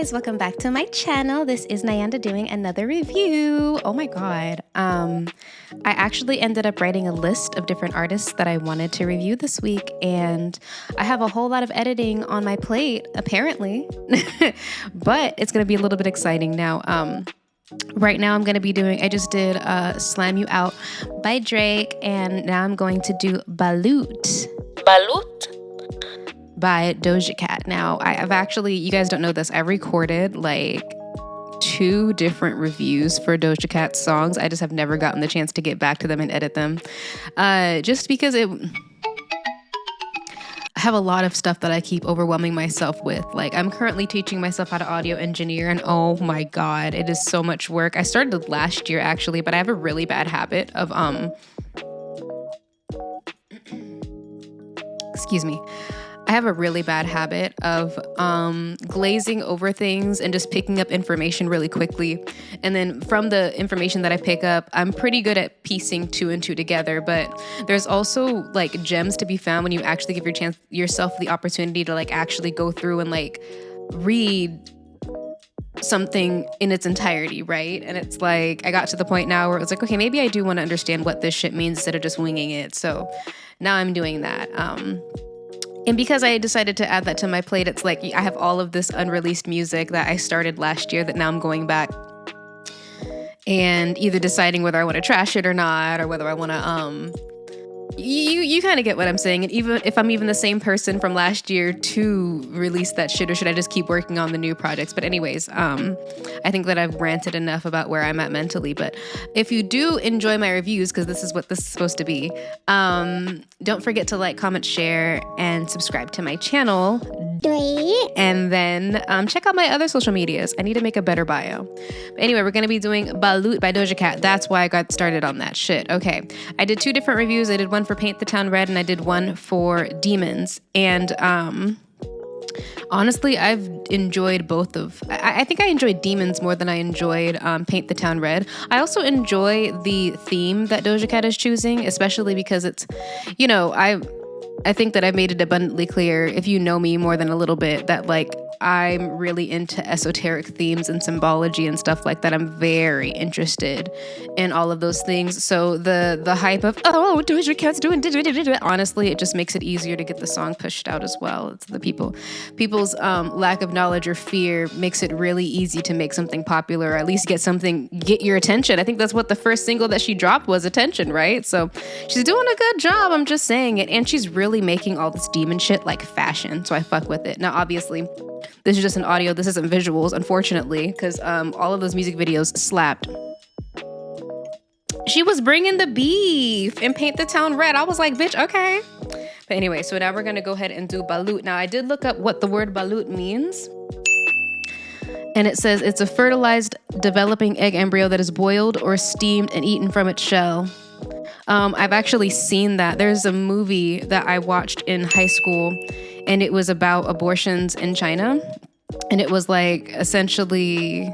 guys, welcome back to my channel. This is Nyanda doing another review. Oh my god. I actually ended up writing a list of different artists that I wanted to review this week, and I have a whole lot of editing on my plate, apparently. But it's gonna be a little bit exciting now. Right now I'm gonna be doing, I just did Slam You Out by Drake, and now I'm going to do Balut by Doja Cat. Now, I've actually, you guys don't know this, I've recorded like 2 different reviews for Doja Cat's songs. I just have never gotten the chance to get back to them and edit them. Just because I have a lot of stuff that I keep overwhelming myself with. Like, I'm currently teaching myself how to audio engineer, and oh my god, it is so much work. I started last year actually, but I have a really bad habit of excuse me. I have a really bad habit of glazing over things and just picking up information really quickly. And then from the information that I pick up, I'm pretty good at piecing 2 and 2 together. But there's also like gems to be found when you actually give yourself the opportunity to like actually go through and like read something in its entirety, right? And it's like I got to the point now where it was like, okay, maybe I do want to understand what this shit means instead of just winging it. So now I'm doing that. And because I decided to add that to my plate, it's like I have all of this unreleased music that I started last year that now I'm going back and either deciding whether I want to trash it or not, or whether I want to, you kind of get what I'm saying. And even if I'm even the same person from last year to release that shit, or should I just keep working on the new projects? But anyways, I think that I've ranted enough about where I'm at mentally. But if you do enjoy my reviews, because this is what this is supposed to be, don't forget to like, comment, share, and subscribe to my channel. And then check out my other social medias. I need to make a better bio. But anyway, we're going to be doing Balut by Doja Cat. That's why I got started on that shit. Okay. I did 2 different reviews. I did one for Paint the Town Red, and I did one for Demons. And honestly, I've enjoyed both of... I think I enjoyed Demons more than I enjoyed Paint the Town Red. I also enjoy the theme that Doja Cat is choosing, especially because it's, you know, I think that I've made it abundantly clear, if you know me more than a little bit, that like I'm really into esoteric themes and symbology and stuff like that. I'm very interested in all of those things. So the hype of, oh, Doja Cat's doing, honestly, it just makes it easier to get the song pushed out as well. It's the people's lack of knowledge or fear makes it really easy to make something popular, or at least get your attention. I think that's what the first single that she dropped was, attention, right? So she's doing a good job. I'm just saying it. And she's really making all this demon shit like fashion. So I fuck with it. Now, obviously, this is just an audio. This isn't visuals, unfortunately, because all of those music videos slapped. She was bringing the beef and Paint the Town Red. I was like, bitch, okay. But anyway, so now we're going to go ahead and do Balut. Now, I did look up what the word Balut means. And it says it's a fertilized developing egg embryo that is boiled or steamed and eaten from its shell. I've actually seen that. There's a movie that I watched in high school, and it was about abortions in China. And it was like essentially,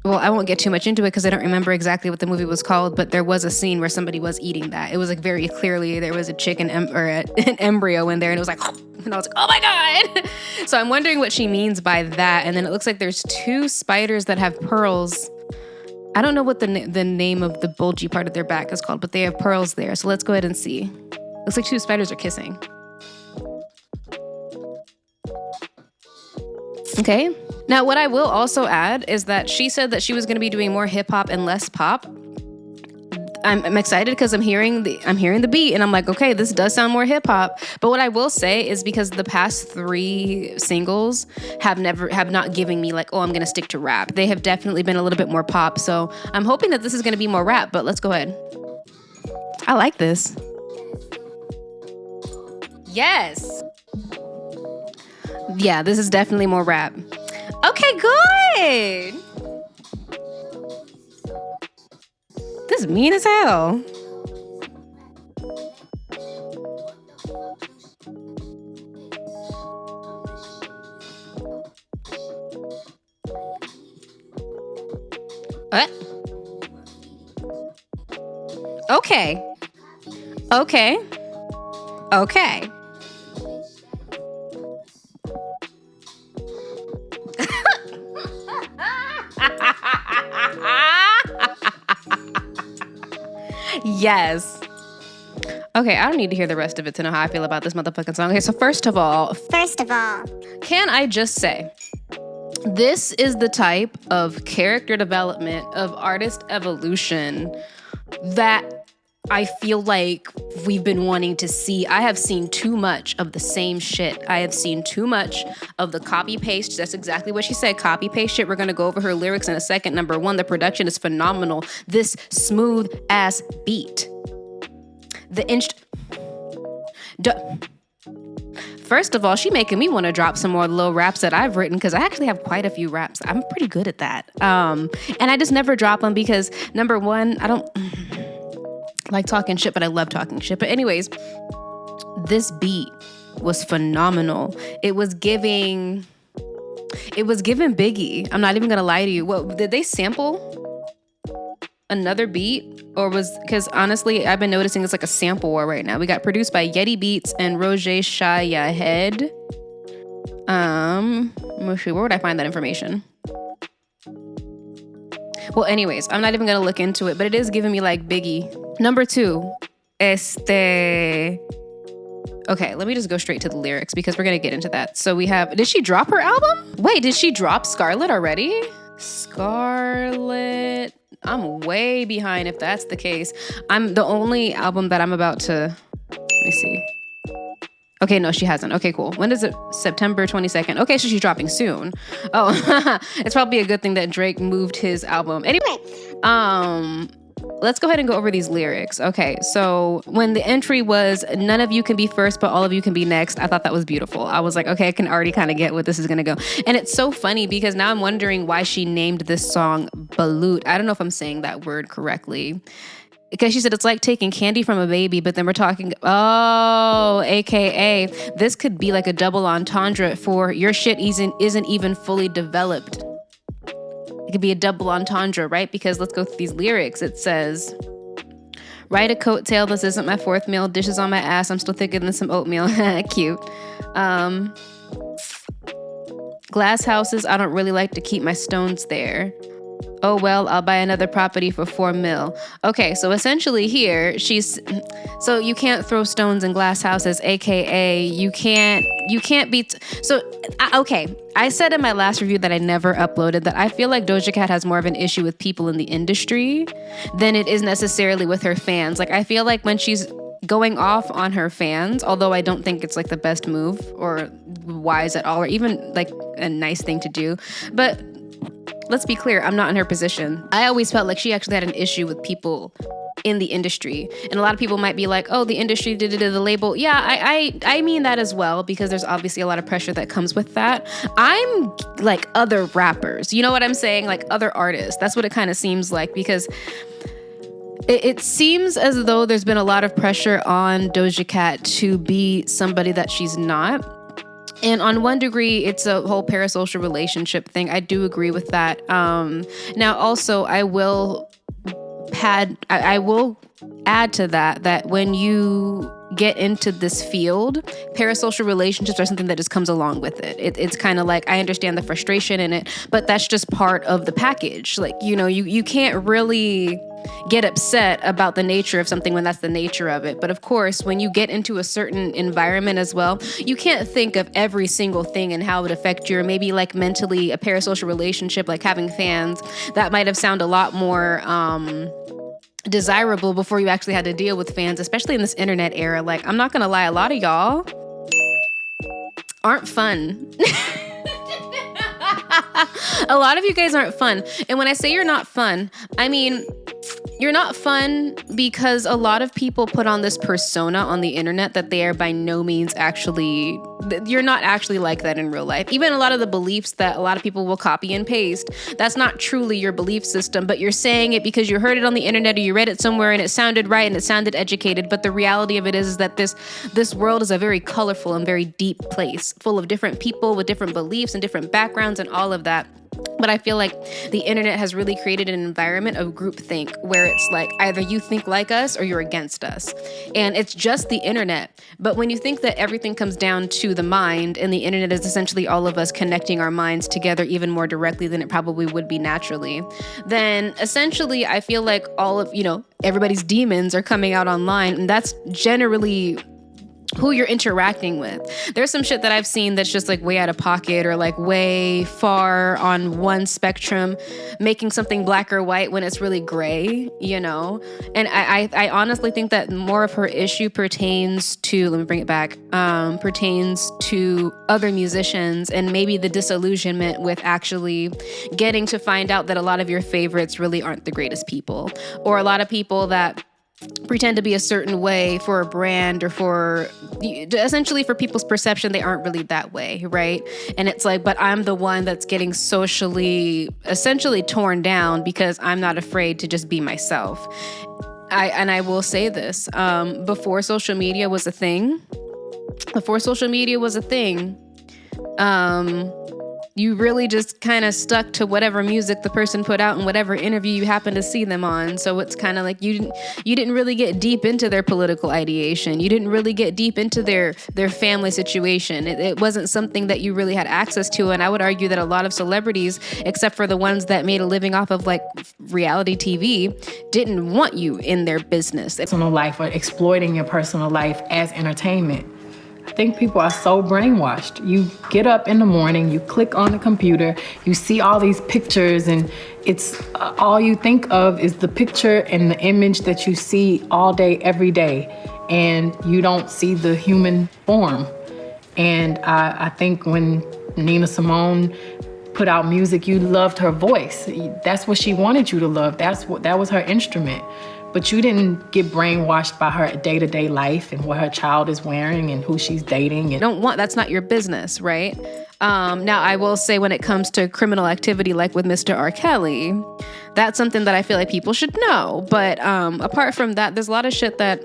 well, I won't get too much into it because I don't remember exactly what the movie was called, but there was a scene where somebody was eating that. It was like very clearly there was a chicken or an embryo in there, and it was like, and I was like, oh my god. So I'm wondering what she means by that. And then it looks like there's 2 spiders that have pearls. I don't know what the name of the bulgy part of their back is called, but they have pearls there. So let's go ahead and see. Looks like 2 spiders are kissing. Okay. Now, what I will also add is that she said that she was going to be doing more hip hop and less pop. I'm excited because I'm hearing the beat, and I'm like, okay, this does sound more hip hop. But what I will say is, because the past 3 singles have not given me like, oh, I'm gonna stick to rap. They have definitely been a little bit more pop. So I'm hoping that this is gonna be more rap. But let's go ahead. I like this. Yes. Yeah, this is definitely more rap. Okay, good. This is mean as hell. What? Okay. Okay. Okay. Yes. Okay, I don't need to hear the rest of it to know how I feel about this motherfucking song. Okay, so first of all, can I just say, this is the type of character development, of artist evolution that I feel like we've been wanting to see. I have seen too much of the same shit. I have seen too much of the copy paste. That's exactly what she said. Copy paste shit. We're going to go over her lyrics in a second. Number one, the production is phenomenal. This smooth ass beat. First of all, she making me want to drop some more little raps that I've written, because I actually have quite a few raps. I'm pretty good at that. And I just never drop them because, number one, I don't like talking shit, but I love talking shit. But anyways, this beat was phenomenal. It was giving Biggie. I'm not even gonna lie to you. What did they sample? Another beat? Or because honestly, I've been noticing it's like a sample war right now. We got produced by Yeti Beats and Roger Shayahed. Where would I find that information? Well, anyways, I'm not even gonna look into it, but it is giving me like Biggie. Number two, okay, let me just go straight to the lyrics because we're gonna get into that. So we have, did she drop her album? Wait, did she drop Scarlet already? Scarlet. I'm way behind if that's the case. I'm the only album that I'm about to, let me see. Okay, no, she hasn't. Okay, cool. When is it? September 22nd. Okay, so she's dropping soon. Oh, it's probably a good thing that Drake moved his album. Anyway, let's go ahead and go over these lyrics. Okay, so when the entry was, none of you can be first, but all of you can be next, I thought that was beautiful. I was like, okay, I can already kind of get what this is going to go. And it's so funny because now I'm wondering why she named this song Balut. I don't know if I'm saying that word correctly. Because she said it's like taking candy from a baby, but then we're talking, AKA, this could be like a double entendre for your shit isn't even fully developed. It could be a double entendre, right? Because let's go through these lyrics. It says, ride a coattail, this isn't my fourth meal, dishes on my ass, I'm still thicker than some oatmeal. Cute. Glass houses, I don't really like to keep my stones there. Oh, well, I'll buy another property for $4 million. Okay, so essentially here, so you can't throw stones in glass houses, AKA you can't be, okay, I said in my last review that I never uploaded that I feel like Doja Cat has more of an issue with people in the industry than it is necessarily with her fans. Like, I feel like when she's going off on her fans, although I don't think it's like the best move or wise at all, or even like a nice thing to do, but let's be clear, I'm not in her position. I always felt like she actually had an issue with people in the industry. And a lot of people might be like, oh, the industry did the label. Yeah, I mean that as well, because there's obviously a lot of pressure that comes with that. I'm like other rappers, you know what I'm saying? Like other artists. That's what it kind of seems like, because it seems as though there's been a lot of pressure on Doja Cat to be somebody that she's not. And on one degree, it's a whole parasocial relationship thing. I do agree with that. Now, also, I will add to that when you get into this field, parasocial relationships are something that just comes along with it. It's kind of like, I understand the frustration in it, but that's just part of the package. Like, you know, you can't really get upset about the nature of something when that's the nature of it. But of course, when you get into a certain environment as well, you can't think of every single thing and how it would affect you, or maybe like mentally a parasocial relationship, like having fans, that might have sounded a lot more desirable before you actually had to deal with fans, especially in this internet era. Like, I'm not gonna lie, a lot of y'all aren't fun. A lot of you guys aren't fun. And when I say you're not fun, I mean, you're not fun because a lot of people put on this persona on the internet that they are by no means actually, you're not actually like that in real life. Even a lot of the beliefs that a lot of people will copy and paste, that's not truly your belief system, but you're saying it because you heard it on the internet or you read it somewhere and it sounded right and it sounded educated. But the reality of it is that this world is a very colorful and very deep place, full of different people with different beliefs and different backgrounds and all of that. But I feel like the internet has really created an environment of groupthink where it's like either you think like us or you're against us. And it's just the internet. But when you think that everything comes down to the mind, and the internet is essentially all of us connecting our minds together even more directly than it probably would be naturally, then essentially I feel like all of, everybody's demons are coming out online. And that's generally who you're interacting with. There's some shit that I've seen that's just like way out of pocket or like way far on one spectrum, making something black or white when it's really gray, And I honestly think that more of her issue pertains to, let me bring it back, pertains to other musicians and maybe the disillusionment with actually getting to find out that a lot of your favorites really aren't the greatest people, or a lot of people that pretend to be a certain way for a brand or for essentially for people's perception, they aren't really that way, right? And it's like, but I'm the one that's getting socially essentially torn down because I'm not afraid to just be myself. I will say this, before social media was a thing, you really just kind of stuck to whatever music the person put out and whatever interview you happened to see them on. So it's kind of like you didn't really get deep into their political ideation. You didn't really get deep into their family situation. It wasn't something that you really had access to. And I would argue that a lot of celebrities, except for the ones that made a living off of like reality TV, didn't want you in their business. Personal life, or exploiting your personal life as entertainment. I think people are so brainwashed. You get up in the morning, you click on the computer, you see all these pictures, and it's all you think of is the picture and the image that you see all day, every day, and you don't see the human form. And I think when Nina Simone put out music, you loved her voice. That's what she wanted you to love. That was her instrument. But you didn't get brainwashed by her day-to-day life and what her child is wearing and who she's dating. That's not your business, right? Now, I will say when it comes to criminal activity like with Mr. R. Kelly, that's something that I feel like people should know. But apart from that, there's a lot of shit that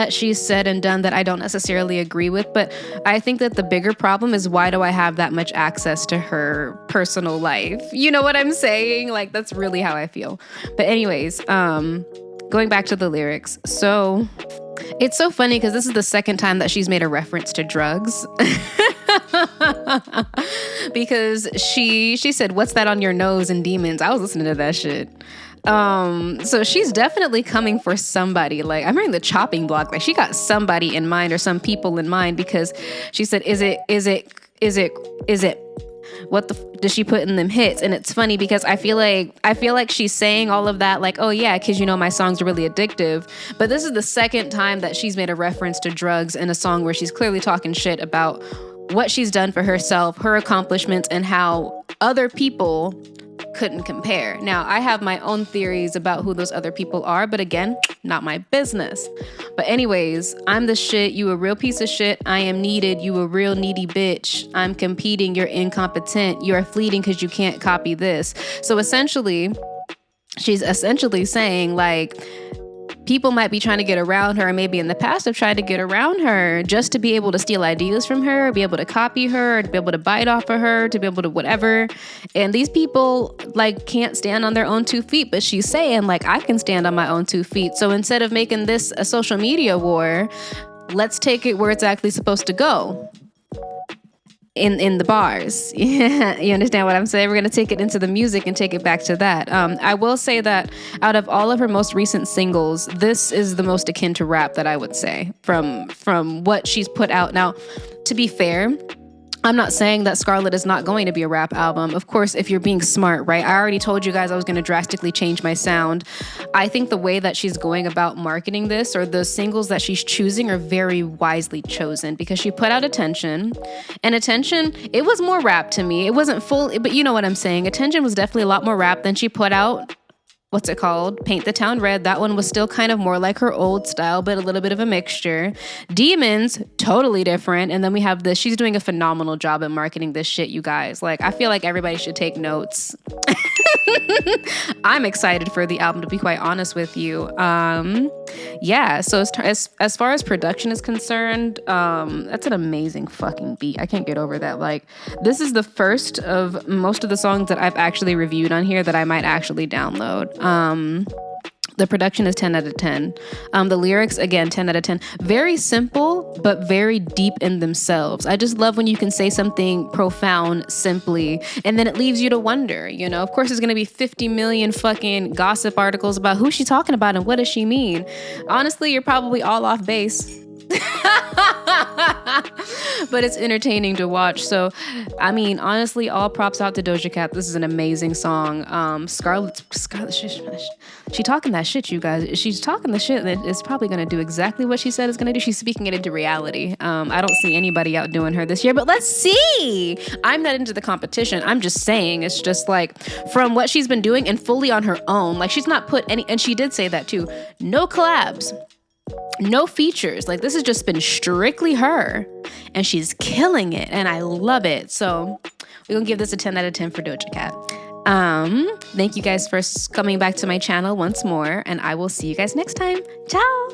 she's said and done that I don't necessarily agree with. But I think that the bigger problem is, why do I have that much access to her personal life? You know what I'm saying? Like, that's really how I feel. But anyways, going back to the lyrics. So it's so funny because this is the second time that she's made a reference to drugs. Because she said, "What's that on your nose?" and demons. I was listening to that shit. So she's definitely coming for somebody. Like, I'm hearing the chopping block. Like, she got somebody in mind or some people in mind, because she said, is it what does she put in them hits? And it's funny because I feel like she's saying all of that like, oh yeah, because my songs are really addictive. But this is the second time that she's made a reference to drugs in a song where she's clearly talking shit about what she's done for herself, her accomplishments, and how other people couldn't compare. Now, I have my own theories about who those other people are, but again, not my business. But anyways, I'm the shit, you a real piece of shit, I am needed, you a real needy bitch, I'm competing, you're incompetent, you're fleeting because you can't copy this. So essentially, she's essentially saying like, people might be trying to get around her, and maybe in the past have tried to get around her just to be able to steal ideas from her, be able to copy her, to be able to bite off of her, to be able to whatever. And these people like can't stand on their own 2 feet, but she's saying like, I can stand on my own 2 feet. So instead of making this a social media war, let's take it where it's actually supposed to go. In the bars. Yeah, you understand what I'm saying? We're going to take it into the music and take it back to that. I will say that out of all of her most recent singles, this is the most akin to rap that I would say from what she's put out. Now, to be fair, I'm not saying that Scarlet is not going to be a rap album. Of course, if you're being smart, right? I already told you guys I was going to drastically change my sound. I think the way that she's going about marketing this, or the singles that she's choosing, are very wisely chosen, because she put out Attention. And Attention, it was more rap to me. It wasn't full, but you know what I'm saying. Attention was definitely a lot more rap than she put out. What's it called? Paint the Town Red. That one was still kind of more like her old style, but a little bit of a mixture. Demons, totally different. And then we have this. She's doing a phenomenal job at marketing this shit, you guys. Like, I feel like everybody should take notes. I'm excited for the album, to be quite honest with you. Yeah, so as far as production is concerned, that's an amazing fucking beat. I can't get over that. Like, this is the first of most of the songs that I've actually reviewed on here that I might actually download. The production is 10 out of 10. The lyrics, again, 10 out of 10. Very simple, but very deep in themselves. I just love when you can say something profound simply, and then it leaves you to wonder, you know? Of course, there's going to be 50 million fucking gossip articles about who's she talking about and what does she mean. Honestly, you're probably all off base. But it's entertaining to watch. So, I mean, honestly, all props out to Doja Cat. This is an amazing song. Scarlett, she talking that shit, you guys. She's talking the shit that is probably going to do exactly what she said is going to do. She's speaking it into reality. I don't see anybody outdoing her this year, but let's see. I'm not into the competition. I'm just saying, it's just like from what she's been doing and fully on her own. Like, she's not put any, and she did say that too. No collabs. No features. Like, this has just been strictly her, and she's killing it, and I love it. So we're gonna give this a 10 out of 10 for Doja Cat. Thank you guys for coming back to my channel once more, and I will see you guys next time. Ciao.